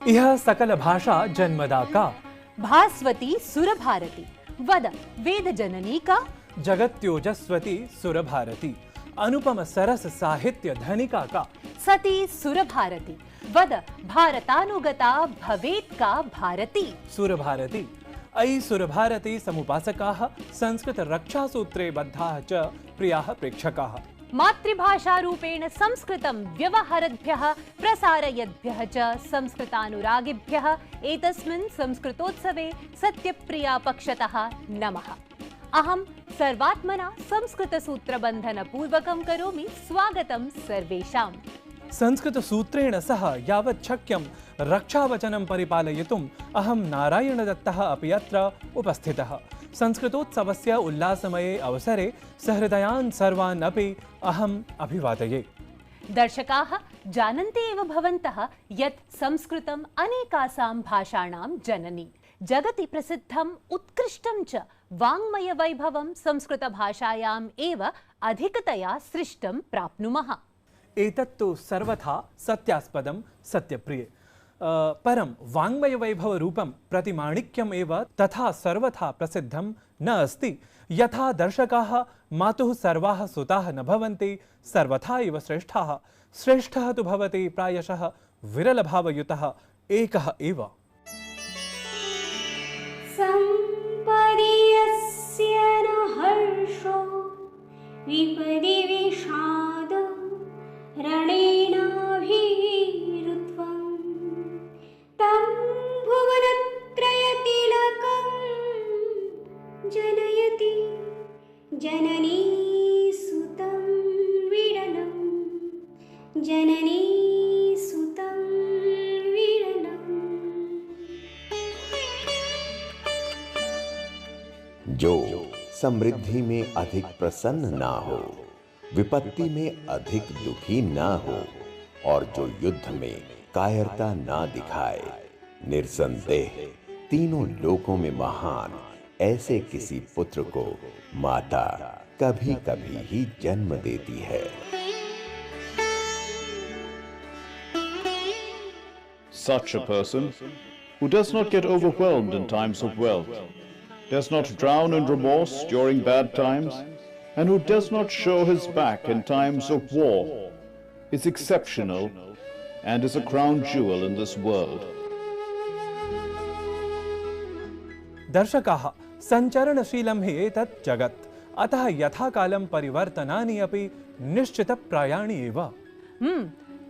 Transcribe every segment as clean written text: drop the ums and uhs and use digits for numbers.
इह सकल भाषा जन्मदा का भास्वती सुरभारती वद वेद जननी का जगत्योजस्वती सुरभारती अनुपम सरस साहित्य धनिका का सती सुरभारती वद भारतानुगता भवेत् का भारती सुरभारती अयि सुरभारती समुपासकाः संस्कृत रक्षा सूत्रे बद्धाः च प्रियाः प्रेक्षकाः मातृभाषा रूपेण संस्कृतं व्यवहारद्भ्यः प्रसारयद्भ्यः च संस्कृतानुरागिभ्यः एतस्मिन् संस्कृतोत्सवे सत्यप्रिया पक्षतः नमः। अहं सर्वात्मना संस्कृतसूत्रबन्धन पूर्वकं करोमि स्वागतं सर्वेषाम्। संस्कृत सूत्रेण सह यावत् शक्यं रक्षावचनं परिपालयितुम् अहं नारायणदत्तः अपि अत्र उपस्थितः। संस्कृतोत्सवस्य उल्लासमये अवसरे सहृदयान् सर्वान् अपि अहम् अभिवादये। दर्शकाः जानन्ति एव भवन्तः यत् संस्कृतम् अनेकासां भाषाणां जननी, जगति प्रसिद्धम् उत्कृष्टं च वाङ्मयवैभवं संस्कृतभाषायाम् एव अधिकतया सृष्टं प्राप्नुमः। एतत्तु सर्वथा सत्यास्पदं सत्यप्रिये। परं वाङ्मयवैभव रूपं प्रतिमाणिक्यम् एव तथा सर्वथा प्रसिद्धं न अस्ति। यथा दर्शकाः मातुः सर्वाः सुताः न भवन्ति सर्वथा एव श्रेष्ठाः, श्रेष्ठः तु भवति प्रायशः विरलभावयुतः एकः एव। सम्पदि यस्य न हर्षो विपदि विषादो रणेनाभिरुत्वं तं भुवनत्रयतिलकं जनयति जननी सुतं विरलं जननी सुतं विरलम्। जो समृद्धि में अधिक प्रसन्न ना हो, विपत्ति में अधिक दुखी ना हो और जो युद्ध में कायरता ना दिखाए, निर्संदेह तीनों लोकों में महान ऐसे किसी पुत्र को माता कभी कभी ही जन्म देती है। Such a person who does not get overwhelmed in times of wealth, does not drown in remorse during bad times, and who does not show his back in times of war, is exceptional and is a crown jewel in this world. दर्शकाः संचरणशीलं हि एतत् जगत्, अतः यथा कालं परिवर्तनानि अपि निश्चितप्रायाणि एव।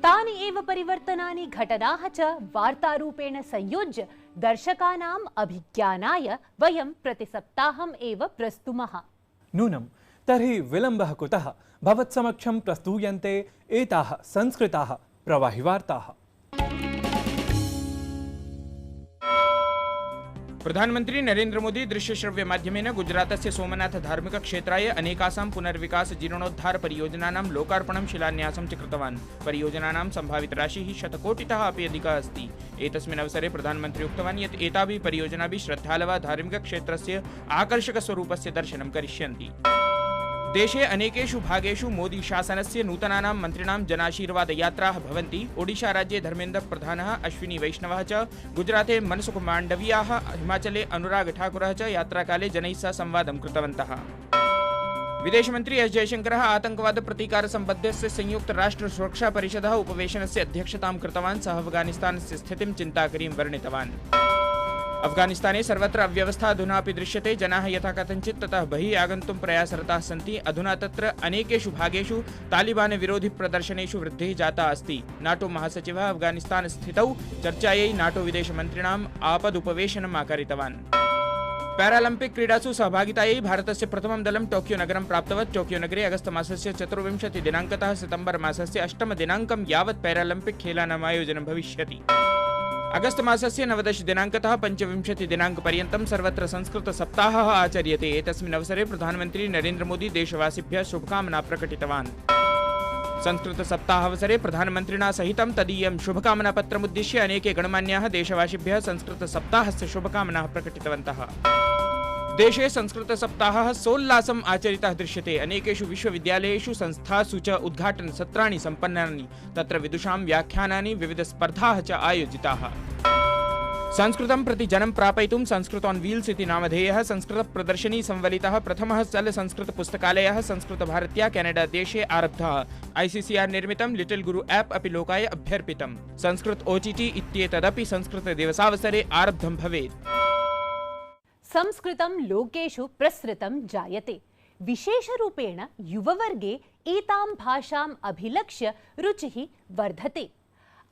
तानि एव परिवर्तनानि घटनाः च वार्तारूपेण संयोज्य दर्शकानाम् अभिज्ञानाय वयं प्रतिसप्ताहम् एव प्रस्तुमः। नूनं तर्हि विलम्बः कुतः? भवत्समक्षं प्रस्तूयन्ते एताः संस्कृताः प्रवाहिवार्ताः। प्रधानमंत्री नरेंद्र मोदी दृश्य श्रव्य माध्यमेन गुजरातस्य सोमनाथ धार्मिक क्षेत्राय अनेकासां पुनर्विकास जीर्णोद्धार परियोजनानां लोकार्पणं शिलान्यासं च कृतवान्। परियोजनानां सम्भावित राशिः शतकोटितः अपि अधिकः अस्ति। एतस्मिन् अवसरे प्रधानमन्त्री उक्तवान् यत् एताभिः परियोजनाभिः श्रद्धालवः धार्मिक क्षेत्रस्य आकर्षक स्वरूपस्य दर्शनं करिष्यन्ति। देशे अनेकेषु भागेषु मोदी शासनस्य नूतनानां मन्त्रिणां जनाशीर्वाद यात्राः भवन्ति। ओडिशा राज्ये धर्मेन्द्र प्रधानः, अश्विनी वैष्णवः च, गुजराते मनसुख माण्डवीयाः, हिमाचले अनुराग ठाकुरः च यात्राकाले जनैः सह संवादं कृतवन्तः। विदेशमन्त्री एस जयशंकरः आतङ्कवाद प्रतिकार सम्बद्धस्य संयुक्त राष्ट्र सुरक्षा परिषदः उपवेशनस्य अध्यक्षतां कृतवान्। सः अफगानिस्तानस्य स्थितिं चिन्ताकरीं वर्णितवान्। अफगानिस्ताने सर्वत्र अव्यवस्था अधुनापि दृश्यते। जनाः यथा कथञ्चित् ततः बहिः आगन्तुं प्रयासरताः सन्ति। अधुना तत्र अनेकेषु भागेषु तालिबान विरोधि प्रदर्शनेषु वृद्धिः जाता अस्ति। नाटो महासचिवः अफगानिस्तान स्थितौ चर्चायै नाटो विदेशमन्त्रिणाम् आपदुपवेशनम् आकारितवान्। पैरालम्पिक क्रीडासु सहभागितायै भारतस्य प्रथमं दलं टोकियो नगरं प्राप्तवत्। टोकियो नगरे अगस्त मासस्य 24 दिनाङ्कतः सितम्बर मासस्य 8 दिनाङ्कं यावत् पैरालम्पिक खेलानाम् आयोजनं भविष्यति। अगस्त मासस्य 19 दिनाङ्कतः 25 दिनाङ्कपर्यन्तं सर्वत्र संस्कृत सप्ताहः आचर्यते। एतस्मिन् अवसरे प्रधानमन्त्री नरेंद्र मोदी देशवासिभ्यः शुभकामनाः प्रकटितवान्। संस्कृत सप्ताहावसरे प्रधानमन्त्रिणा सहितं तदीयं शुभकामनापत्रमुद्दिश्य अनेके गणमान्याः देशवासिभ्यः संस्कृत सप्ताहस्य शुभकामनाः प्रकटितवन्तः। देशे संस्कृतसप्ताहः सोल्लासम् आचरितः दृश्यते। अनेकेषु विश्वविद्यालयेषु संस्थासु च उद्घाटनसत्राणि सम्पन्नानि, तत्र विदुषां व्याख्यानानि, विविधस्पर्धाः च आयोजिताः। संस्कृतं प्रति जनं प्रापयितुं संस्कृत ऑन व्हील्स इति नामधेयः संस्कृत प्रदर्शनी संवलितः प्रथमः चल संस्कृत पुस्तकालयः संस्कृतभारत्या केनडा देशे आरब्धः। ICCR निर्मितं लिटिल गुरु ऐप् अपि लोकाय अभ्यर्पितम्। संस्कृत OTT इत्येतदपि संस्कृतदिवसावसरे आरब्धं भवेत्। संस्कृतं लोकेषु प्रसृतं जायते। विशेषरूपेण युववर्गे एतां भाषाम् अभिलक्ष्य रुचिः वर्धते।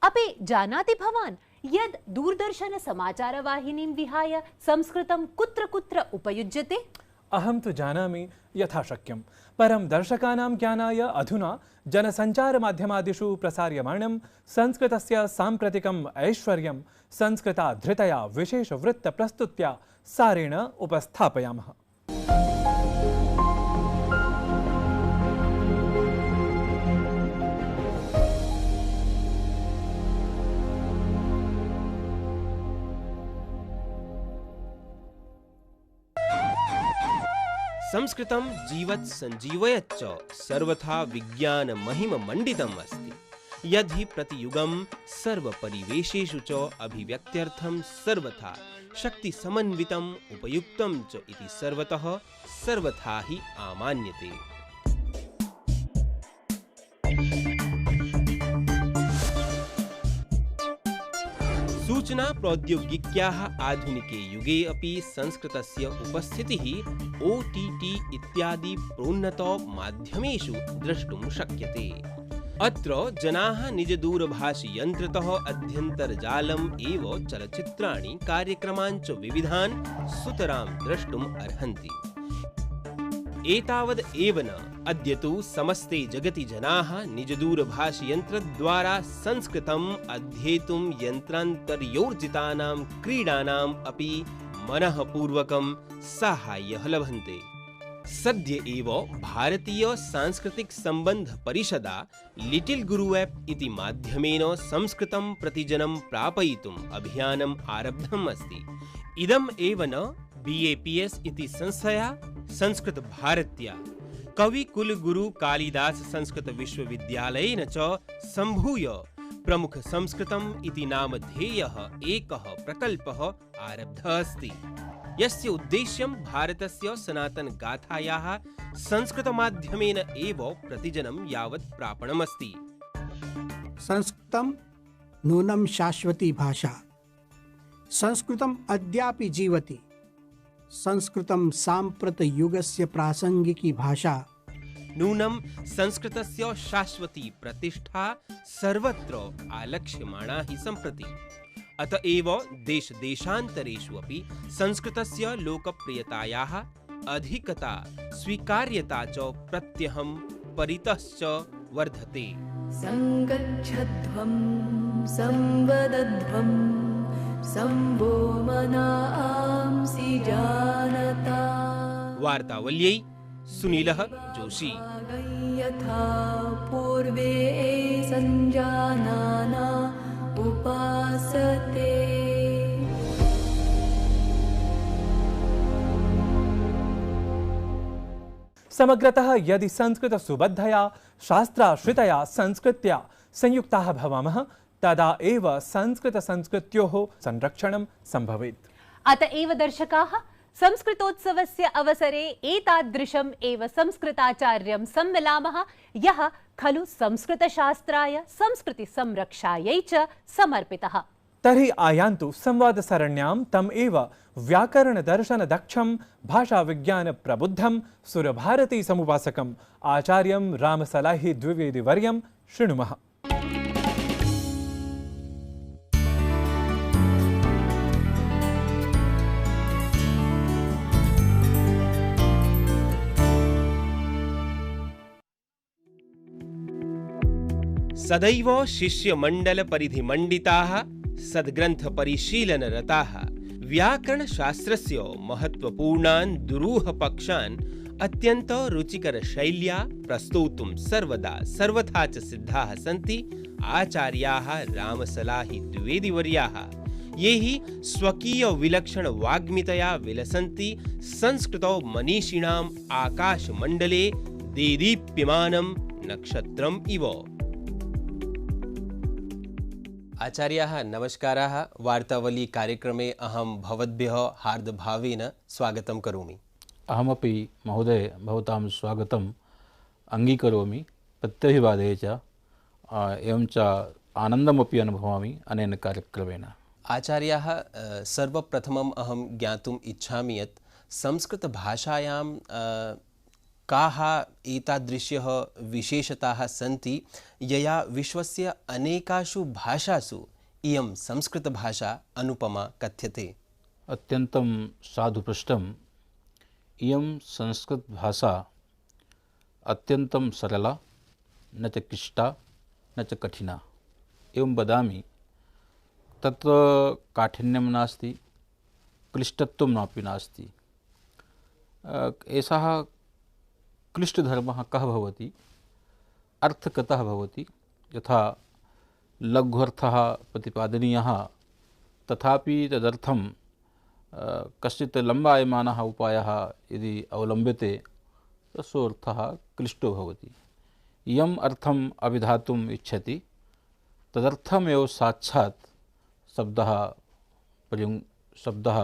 अपि जानाति भवान् यद् दूरदर्शन समाचारवाहिनीं विहाय संस्कृतं कुत्र कुत्र उपयुज्यते? अहं तु जानामि यथाशक्यं, परं दर्शकानां ज्ञानाय अधुना जनसञ्चारमाध्यमादिषु प्रसार्यमाणं संस्कृतस्य साम्प्रतिकम् ऐश्वर्यं संस्कृताधृतया विशेषवृत्तप्रस्तुत्या सारेण उपस्थापयामः। संस्कृतं जीवत् संजीवयत् च सर्वथा विज्ञान महिम मंडितम् अस्ति। यदि प्रतियुगं सर्वपरिवेशेषु च अभिव्यक्त्यर्थं सर्वथा शक्ति समन्वितम् उपयुक्तं च इति सर्वतः सर्वथा हि आमान्यते। सूचना प्रौद्योगिक्याः आधुनिके युगे अपि संस्कृतस्य उपस्थितिः OTT इत्यादि प्रोन्नत माध्यमेषु द्रष्टुं शक्यते। अत्र जनाः निज दूरभाषीयन्त्रतः अध्यन्तर्जालम् एव चलच्चित्राणि कार्यक्रमान् च विविधान् सुतरां द्रष्टुम् अर्हन्ति। एतावद् एव न, अद्य तु समस्ते जगति जनाः निज दूरभाषीयन्त्रद्वारा संस्कृतम् अध्येतुं यन्त्रान्तर्योर्जितानां क्रीडानाम् अपि मनःपूर्वकं साहाय्यं लभन्ते। सद्य एव भारतीय सांस्कृतिक संबंध परिषदा लिटिल गुरु ऐप् इति माध्यमेन संस्कृतं प्रतिजनं प्रापयितुम् अभियानम् आरब्धम् अस्ति। इदम् एव न BAPS इति संस्थया संस्कृत भारत्या कविकुलगुरु कालिदास संस्कृत विश्वविद्यालयेन च सम्भूय प्रमुख संस्कृतम् इति नामधेयः एकः प्रकल्पः आरब्धः अस्ति, यस्य उद्देश्यं भारतस्य सनातन गाथायाः संस्कृतमाध्यमेन एव प्रतिजनं यावत् प्रापणमस्ति। संस्कृतं नूनं शाश्वती भाषा। संस्कृतम् अद्यापि जीवति। संस्कृतं साम्प्रतयुगस्य प्रासंगिकी भाषा। नूनं संस्कृतस्य शाश्वती प्रतिष्ठा सर्वत्र आलक्ष्यमाणा हि सम्प्रति। अत एव देश-देशान्तरेषु अपि संस्कृतस्य लोकप्रियतायाः अधिकता स्वीकार्यता च प्रत्यहं परितश्च वर्धते। संगच्छध्वं संवदध्वं संवो मनांसि जानता। वार्तावल्यै सुनीलः जोशी। यथा पूर्वे संजानाना उपासते। समग्रतः यदि संस्कृत सुबद्धया शास्त्राश्रितया संस्कृत्या संयुक्ताः भवामः तदा एव संस्कृत संस्कृत्योः संरक्षणं संभवेत्। अत एव दर्शकाः संस्कृतोत्सवस्य अवसरे एतादृशम् एव संस्कृताचार्यं सम्मिलामः, यः खलु संस्कृतशास्त्राय संस्कृतिसंरक्षायै च समर्पितः। तर्हि आयान्तु संवादसरण्यां तम् एव व्याकरणदर्शनदक्षं भाषाविज्ञानप्रबुद्धं सुरभारती समुपासकम् आचार्यं रामसलाही द्विवेदीवर्यं शृणुमः। सदैव शिष्यमण्डल परिधिमण्डिताः सद्ग्रन्थ परिशीलनरताः व्याकरण शास्त्रस्य महत्वपूर्णान् दुरूह पक्षान् अत्यन्त रुचिकर शैल्या प्रस्तोतुं सर्वदा सर्वथा च सिद्धाः सन्ति आचार्याः रामसलाही द्विवेदीवर्याः, ये हि स्वकीय विलक्षण वाग्मितया विलसन्ति संस्कृतौ मनीषिणाम् आकाशमण्डले देदीप्यमानं नक्षत्रम् इव। आचार्याः नमस्काराः। वार्तावली कार्यक्रमे अहं भवद्भ्यः हार्दभावेन स्वागतं करोमि। अहमपि महोदय भवतां स्वागतम् अङ्गीकरोमि, प्रत्यभिवादये च एवं च आनन्दमपि अनुभवामि अनेन कार्यक्रमेण। आचार्याः, सर्वप्रथमम् अहं ज्ञातुम् इच्छामि यत् संस्कृतभाषायां काः एतादृश्यः विशेषताः सन्ति यया विश्वस्य अनेकासु भाषासु इयं संस्कृतभाषा अनुपमा कथ्यते। अत्यन्तं साधुपृष्टम्। इयं संस्कृतभाषा अत्यन्तं सरला, न च क्लिष्टा न च कठिना। एवं वदामि, तत्र काठिन्यं नास्ति, क्लिष्टत्वं नापि नास्ति। एषः क्लिष्टधर्मः कः भवति, अर्थकतः भवति। यथा लघ्वर्थः प्रतिपादनीयः तथापि तदर्थं कश्चित् लम्बायमानः उपायः यदि अवलम्ब्यते तस्योऽर्थः क्लिष्टो भवति। यम् अर्थम् अभिधातुम् इच्छति तदर्थमेव साक्षात् शब्दः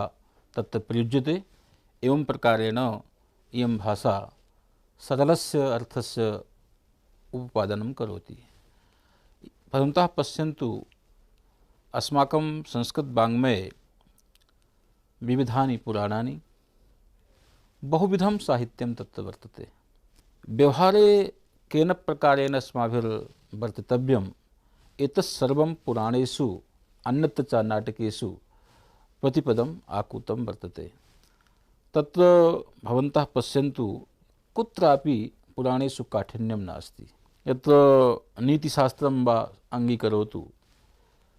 तत्र प्रयुज्यते। एवं प्रकारेण इयं भाषा सरलस्य अर्थस्य उपपादनं करोति। परन्तु पश्यन्तु, अस्माकं संस्कृतवाङ्मये विविधानि पुराणानि, बहुविधं साहित्यं तत्र वर्तते। व्यवहारे केन प्रकारेण अस्माभिर्वर्तितव्यम् एतत् सर्वं पुराणेषु अन्यत्र च नाटकेषु प्रतिपदम् आकृतं वर्तते। तत्र भवन्तः पश्यन्तु, कुत्रापि पुराणेषु काठिन्यं नास्ति। यत्र नीतिशास्त्रं वा अङ्गीकरोतु,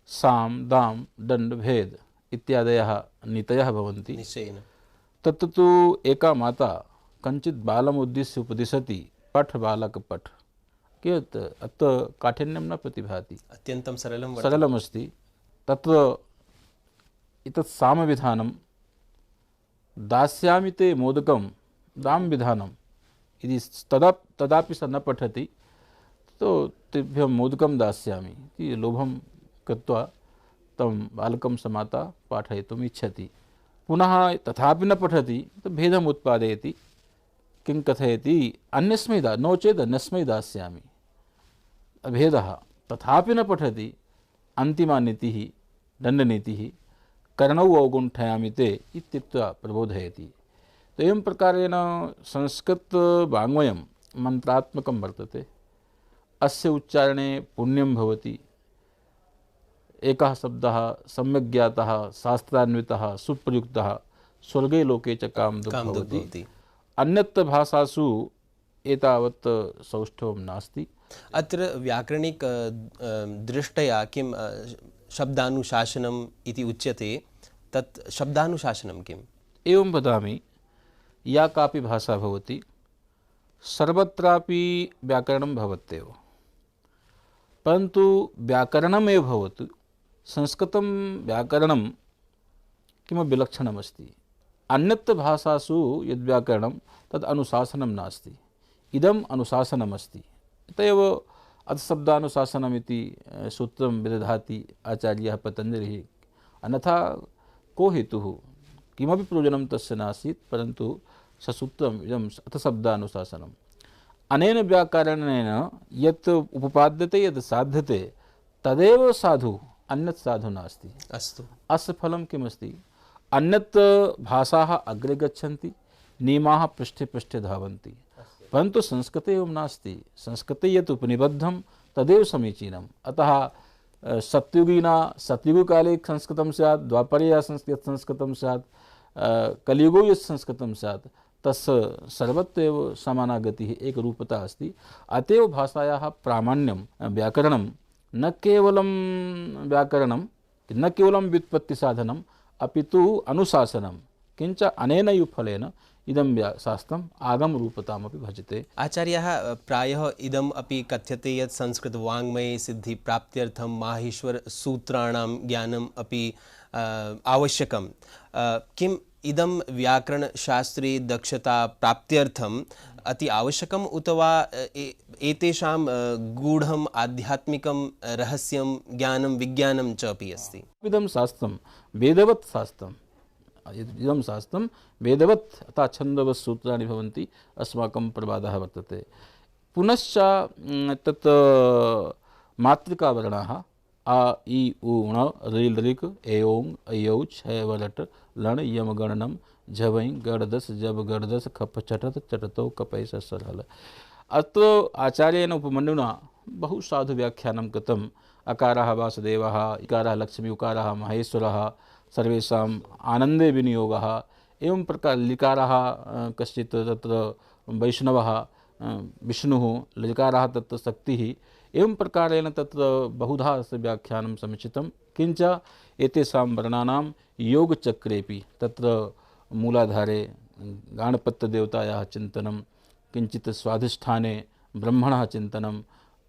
साम दाम दण्ड भेद इत्यादयः नीतयः भवन्ति। निश्चयेन। तत्र तु एका माता कञ्चित् बालम् उद्दिश्य उपदिशति, पठ बालक पठ। कियत् अत्र काठिन्यं न प्रतिभाति, अत्यन्तं सरलमस्ति। तत्र एतत् सामविधानं, दास्यामि ते मोदकं दाम विधानं। यदि तदापि स न पठति तो तेभ्यः मोदकं दास्यामि इति लोभं कृत्वा तं बालकं स माता पाठयितुम् इच्छति। पुनः तथापि न पठति तो भेदम् उत्पादयति। किं कथयति, अन्यस्मै नो चेत् अन्यस्मै दास्यामि। भेदः तथापि न पठति, अन्तिमा नीतिः दण्डनीतिः, कर्णौ अवगुण्ठयामि ते इत्युक्त्वा प्रबोधयति। तो एवं प्रकारेण संस्कृतवाङ्मयं मन्त्रात्मकं वर्तते। अस्य उच्चारणे पुण्यं भवति। एकः शब्दः सम्यक् ज्ञातः, शास्त्रान्वितः, सुप्रयुक्तः, स्वर्गे लोके च कामधुक् भवति। अन्यत्र भाषासु एतावत् सौष्ठवं नास्ति। अत्र व्याकरणिक दृष्ट्या किं शब्दानुशासनम् इति उच्यते, तत् शब्दानुशासनं किम्? एवं वदामि, या कापि भाषा भवति सर्वत्रापि व्याकरणं भवत्येव, परन्तु व्याकरणमेव भवतु। संस्कृतं व्याकरणं किमपि विलक्षणमस्ति। अन्यत्र भाषासु यद् व्याकरणं तद् अनुशासनं नास्ति, इदम् अनुशासनमस्ति। अत एव अर्थशब्दानुशासनमिति सूत्रं विदधाति आचार्यः पतञ्जलिः। अन्यथा को हेतुः, किमपि प्रयोजनं तस्य नासीत्, परन्तु ससूत्रम् इदम् अर्थशब्दानुशासनम्। अनेन व्याकरणेन यत् उपपाद्यते, यत् साध्यते तदेव साधु, अन्यत् साधु नास्ति। अस्तु, अस्य फलं किमस्ति? अन्यत्र भाषाः अग्रे गच्छन्ति, नियमाः पृष्ठे पृष्ठे धावन्ति, परन्तु संस्कृते एवं नास्ति। संस्कृते यत् उपनिबद्धं तदेव समीचीनम्। अतः सत्युगकाले संस्कृतं स्यात्, द्वापरे यत् संस्कृतं स्यात्, कलियुगो यत् संस्कृतं स्यात्, तस्य सर्वत्र एव समाना गतिः, एकरूपता अस्ति। अत एव भाषायाः प्रामाण्यं व्याकरणं न केवलं व्याकरणं, न केवलं व्युत्पत्तिसाधनम्, अपि तु अनुशासनं। किञ्च अनेनैव फलेन इदं शास्त्रम् आगमरूपतामपि भजते। आचार्याः, प्रायः इदम् अपि कथ्यते यत् संस्कृतवाङ्मये सिद्धिप्राप्त्यर्थं माहेश्वरसूत्राणां ज्ञानम् अपि आवश्यकं किम् इदं व्याकरणशास्त्रे दक्षता प्राप्त्यर्थम् अति आवश्यकम् उत वा एतेषां गूढम् आध्यात्मिकं रहस्यं ज्ञानं विज्ञानं च अपि अस्ति? इदं शास्त्रं वेदवत् शास्त्रम्, इदं शास्त्रं वेदवत् अतः छन्दवत् सूत्राणि भवन्ति, अस्माकं प्रवादः वर्तते। पुनश्च तत् मातृकावर्णाः आ इ उ ण ऋ ऋक् एओङ् ऐऔ छ लट् लण् यम गणनं झवै गडदस् जब गडदस् खप चटत चटतौ कपै सरल। अत्र आचार्येण उपमन्युना बहु साधु व्याख्यानं कृतम्। अकारः वासुदेवः, इकारः लक्ष्मी, उकारः महेश्वरः, सर्वेषाम् आनन्दे विनियोगः, एवं प्रकार लिकारः कश्चित् तत्र वैष्णवः विष्णुः, लिकारः तत्र शक्तिः, एवं प्रकारेण तत्र बहुधा अस्य व्याख्यानं समुचितं। किञ्च एतेषां वर्णानां योगचक्रेपि तत्र मूलाधारे गणपत्यदेवतायाः चिन्तनं, किञ्चित् स्वाधिष्ठाने ब्रह्मणः चिन्तनं,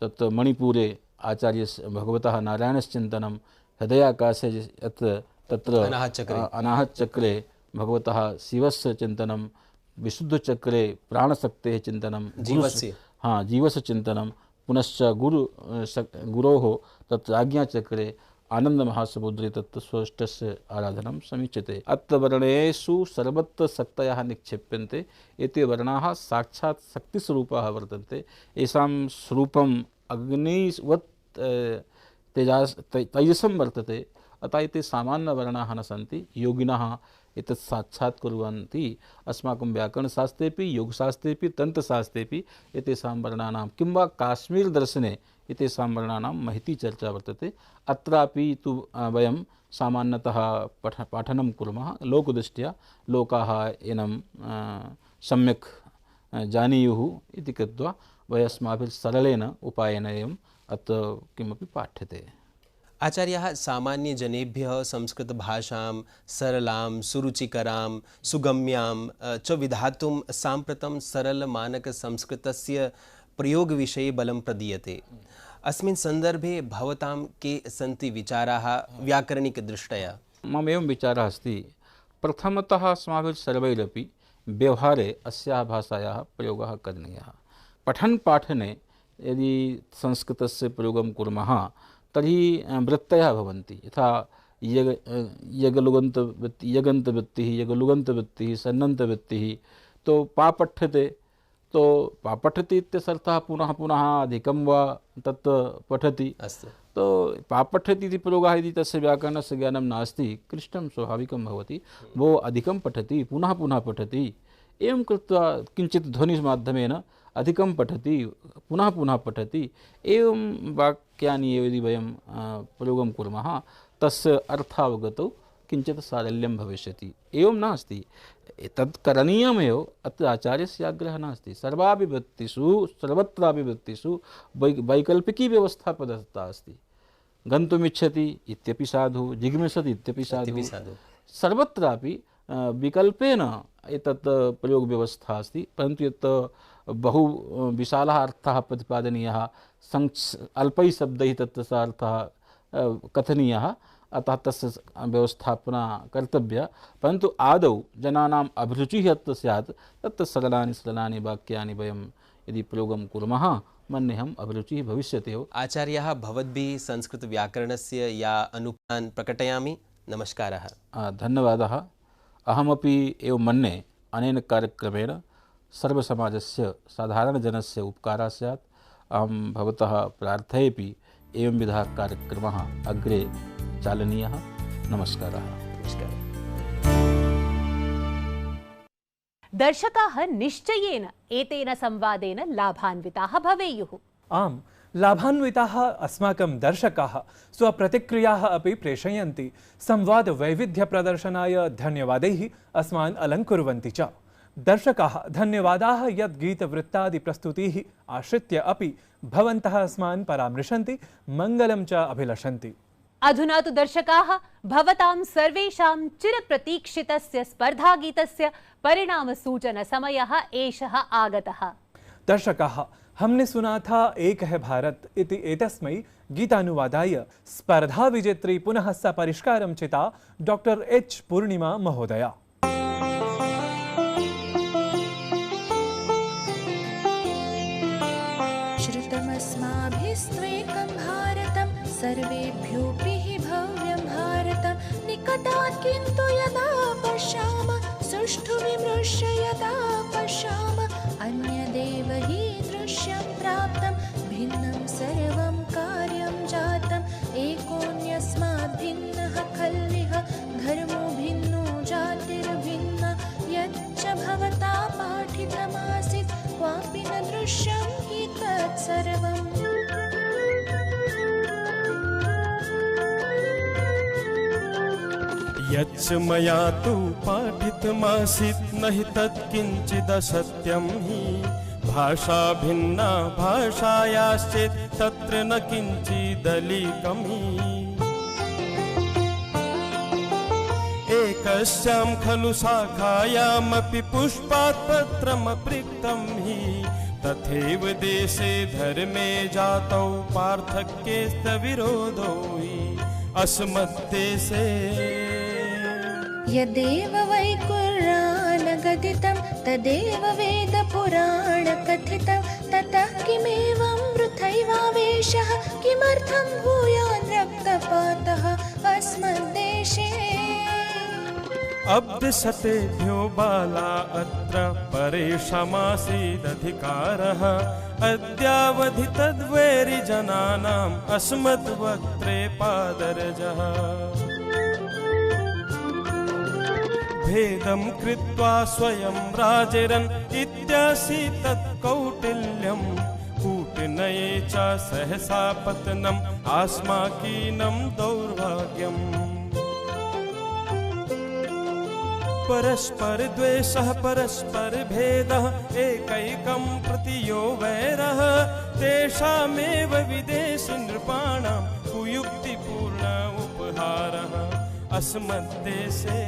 तत्र मणिपुरे आचार्यस्य भगवतः नारायणश्चिन्तनं, हृदयाकाशे यत्र तत्र अनाहतचक्रे भगवतः शिवस्य चिन्तनं, विशुद्धचक्रे प्राणशक्तेः चिन्तनं, जीवस्य चिन्तनं, पुनश्च गुरोः तत्र आज्ञाचक्रे आनन्दमहासमुद्रे तत्र स्वष्टस्य आराधनं समीच्यते। अत्र वर्णेषु सर्वत्र शक्तयः निक्षिप्यन्ते। एते वर्णाः साक्षात् शक्तिस्वरूपाः वर्तन्ते। येषां स्वरूपम् अग्निवत् तेजसं वर्तते। अतः एते सामान्यवर्णाः न सन्ति। योगिनः एतत् साक्षात् कुर्वन्ति। अस्माकं व्याकरणशास्त्रेपि योगशास्त्रेपि तन्त्रशास्त्रेपि एतेषां वर्णानां किं वा काश्मीरदर्शने एतेषां वर्णानां महती चर्चा वर्तते। अत्रापि तु वयं सामान्यतः पाठनं कुर्मः लोकदृष्ट्या, लोकाः एनं सम्यक् जानीयुः इति कृत्वा वयस्माभिः सरलेन उपायेन एवम् अत्र किमपि पाठ्यते। आचार्याः, सामान्यजनेभ्यः संस्कृतभाषां सरलां, सुरुचिकरां, सुगम्यां च विधातुं साम्प्रतं सरलमानकसंस्कृतस्य प्रयोगविषये बलं प्रदीयते। अस्मिन् सन्दर्भे भवतां के सन्ति विचाराः व्याकरणिकदृष्ट्या? मम एवं विचारः अस्ति, प्रथमतः अस्माभिः सर्वैरपि व्यवहारे अस्याः भाषायाः प्रयोगः करणीयः। पठन पाठने यदि संस्कृतस्य प्रयोगं कुर्मः तर्हि वृत्तयः भवन्ति। यथा यगन्तवृत्तिः, यगलुगन्तवृत्तिः, सन्नन्तवृत्तिः। तो पापठ्यते, तो पापठति इत्यर्थः पुनः पुनः अधिकं वा तत् पठति। तो पापठति इति प्रयोगः यदि तस्य व्याकरणस्य ज्ञानं नास्ति, क्लिष्टं स्वाभाविकं भवति। वो अधिकं पठति, पुनः पुनः पठति, एवं कृत्वा किञ्चित् ध्वनिमाध्यमेन अधिकं पठति, पुनः पुनः पठति, एवं वाक्यानि यदि वयं प्रयोगं कुर्मः तस्य अर्थावगतौ किञ्चित् सारल्यं भविष्यति। एवं नास्ति, तत् करणीयमेव। अत्र आचार्यस्य आग्रहः नास्ति। सर्वापि वृत्तिषु, सर्वत्रापि वृत्तिषु वैकल्पिकी व्यवस्था प्रदत्ता अस्ति। गन्तुमिच्छति इत्यपि साधु, जिज्ञासति इत्यपि साधु, सर्वत्रापि विकल्पेन एतत् प्रयोगव्यवस्था अस्ति। परन्तु यत् बहु विशालः अर्थः प्रतिपादनीयः, अल्पैः शब्दैः तत्र सः अर्थः कथनीयः, अतः तस्य व्यवस्थापना कर्तव्या। परन्तु आदौ जनानाम् अभिरुचिः अत्र स्यात्। तत्र सरलानि वाक्यानि वयं यदि प्रयोगं कुर्मः, मन्येऽहम् अभिरुचिः भविष्यति एव। आचार्याः, भवद्भिः संस्कृतव्याकरणस्य या अनुभवान् प्रकटयामि। नमस्कारः। धन्यवादः। अहमपि एवं मन्ये अनेन कार्यक्रमेण सर्वसमाजस्य साधारणजनस्य उपकारः स्यात्। अहं भवतः प्रार्थयेऽपि एवंविधः कार्यक्रमः अग्रे चालनीयः। नमस्कारः। दर्शकाः निश्चयेन एतेन संवादेन लाभान्विताः भवेयुः। आम्, लाभान्विताः अस्माकं दर्शकाः स्वप्रतिक्रियाः अपि प्रेषयन्ति। संवादवैविध्यप्रदर्शनाय धन्यवादैः अस्मान् अलङ्कुर्वन्ति च। दर्शकाः धन्यवादाः यत् गीतवृत्तादिप्रस्तुतीः आश्रित्य अपि भवन्तः अस्मान् परामृशन्ति, मङ्गलं च अभिलषन्ति। अधुना तु दर्शकाः भवतां सर्वेषां चिरप्रतीक्षितस्य स्पर्धागीतस्य परिणामसूचनसमयः एषः आगतः। दर्शकाः, हमने सुना था एक है भारत इति एतस्मै गीतानुवादाय स्पर्धा विजेत्री पुनः सपरिष्कारं चिता डॉक्टर एच पूर्णिमा महोदया। श्रुतमस्माभिस्त्वेकं भारतं सर्वेभ्योऽपि हि भव्यं भारतं निकटात् किन्तु यदा पश्यामः सुष्ठु विमृश्य यदा पश्यामः अन्यदेव हि दृश्यं प्राप्तं भिन्नं सर्वं कार्यं जातम् एकोऽन्यस्मात् भिन्नः खल्विह धर्मो भिन्नो जातिर्भिन्ना यच्च भवता पाठितमासीत् क्वापि न दृश्यं हि तत्सर्वम्। यच्च मया तु पाठितमासीत् न हि तत्किञ्चिदसत्यं हि भाषा भिन्ना भाषायाश्चेत् तत्र न किञ्चिदलीकं हि एकस्यां खलु शाखायामपि पुष्पात् पत्रमपृक्तं हि तथैव देशे धर्मे जातौ पार्थक्येस्तविरोधो हि अस्मद्देशे। यदेव वैकुर्यानगदितं तदेव वेदपुराणकथितं ततः किमेवं वृथैवावेशः किमर्थं भूयान् रक्तपातः अस्मद्देशे। अब्धशतेभ्यो बाला अत्र परेषामासीदधिकारः अद्यावधि तद्वैरिजनानाम् अस्मद्वक्त्रे पादरजः भेदं कृत्वा स्वयं राजरन् इत्यासि तत्कौटिल्यं कूटनये च सहसा पतनम् आस्माकीनं दौर्भाग्यम्। परस्पर द्वेषः परस्पर भेदः एकैकं प्रति यो वैरः तेषामेव विदेशि नृपाणां कुयुक्तिपूर्ण उपहारः अस्मद्देशे।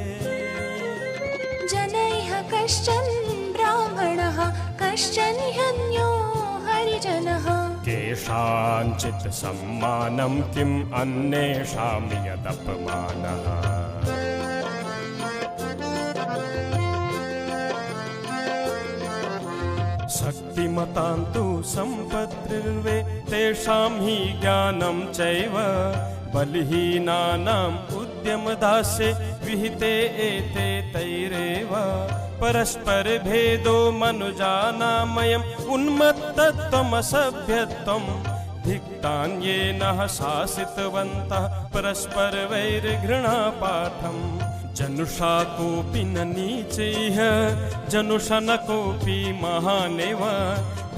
जनैः कश्चन ब्राह्मणः कश्चन ह्यन्यो हरिजनः केषाञ्चित् सम्मानं किम् अन्येषां यदपमानः शक्तिमतां तु सम्पद्र्वे तेषां हि ज्ञानं चैव बलहीनानाम् उद्यमदास्ये विहिते एते तैरेव परस्पर भेदो मनुजानामयम् उन्मत्तत्वमसभ्यत्वम् धिक्तान्येनः शासितवन्तः परस्पर वैरघृणापाठम्। जनुषा कोऽपि न नीचैः जनुषा न कोऽपि महानेव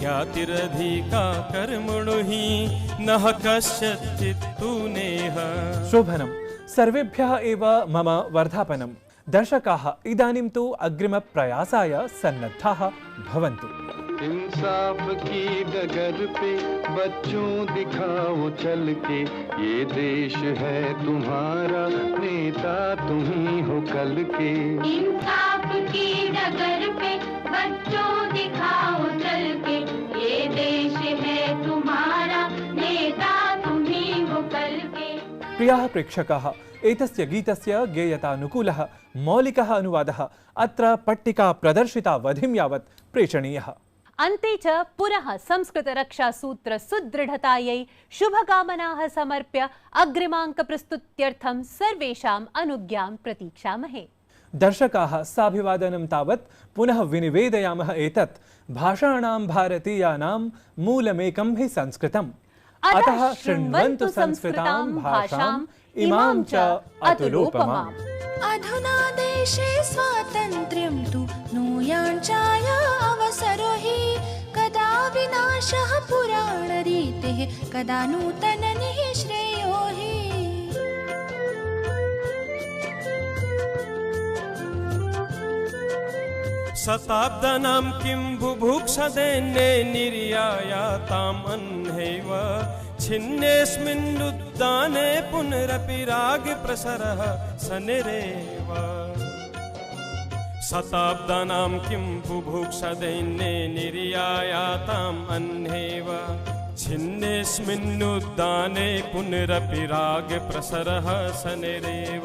ज्ञातिरधिका कर्मणो हि नः कस्यचित्तु नेह। शोभनं सर्वेभ्यः एव मम वर्धापनं। दर्शकाः इदानीं तु अग्रिमप्रयासाय सन्नद्धाः भवन्तु। इंसाफ की डगर पे बच्चों दिखाओ चल के ये देश है तुम्हारा नेता तुम ही हो कल के। इंसाफ की डगर पे बच्चों दिखाओ चल के ये देश है तुम्हारा नेता तुम ही हो कल के। प्रियाः प्रेक्षकाः, एतस्य गीतस्य गेयतानुकूलः मौलिकः अनुवादः अत्र पट्टिका प्रदर्शिता वधिं यावत् प्रेषणीयः। अन्ते च पुनः संस्कृतरक्षासूत्र सुदृढतायै शुभकामनाः समर्प्य अग्रिमाङ्कप्रस्तुत्यर्थं सर्वेषाम् अनुज्ञां प्रतीक्षामहे। दर्शकाः, साभिवादनं तावत् पुनः विनिवेदयामः एतत् भाषाणां भारतीयानां मूलमेकं हि संस्कृतम्। अतः शृण्वन्तु संस्कृतां भाषाम् इमां च अतुलोपमाम्। अधुना देशे स्वातन्त्र्यं तु नूयाञ्चाय अवसरो हि कदा विनाशः पुराणरीतेः कदा नूतननिः श्रेयो हि। शताब्दानां किं बुभुक्षदैन्ये निर्यायाताम् अह्नैव छिन्नेऽस्मिन्नुद्याने पुनरपि रागप्रसरः शनिरेव। शताब्दानां किं बुभुक्षदैन्ये निर्यायाताम् अह्नेव छिन्नेऽस्मिन्नुद्याने पुनरपि रागप्रसरः शनिरेव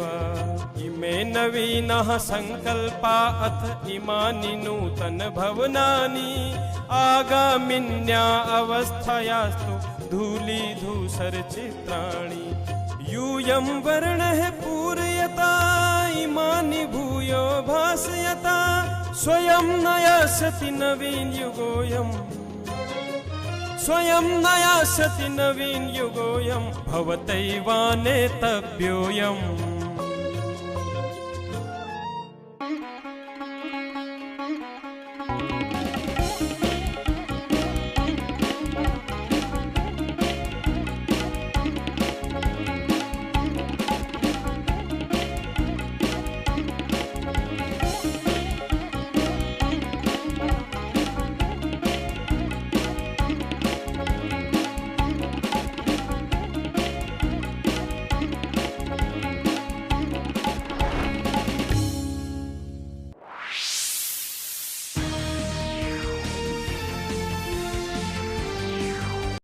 इमे नवीनः सङ्कल्पा अथ इमानि नूतनभवनानि आगामिन्या अवस्थायास्तु धूलिधूसरचित्राणि यूयं वर्णः पूरयता इमानि भूयो भासयता स्वयं नयासति नवीन युगोऽयम् स्वयं नयासति नवीन युगोऽयं भवतैवानेतव्योऽयम्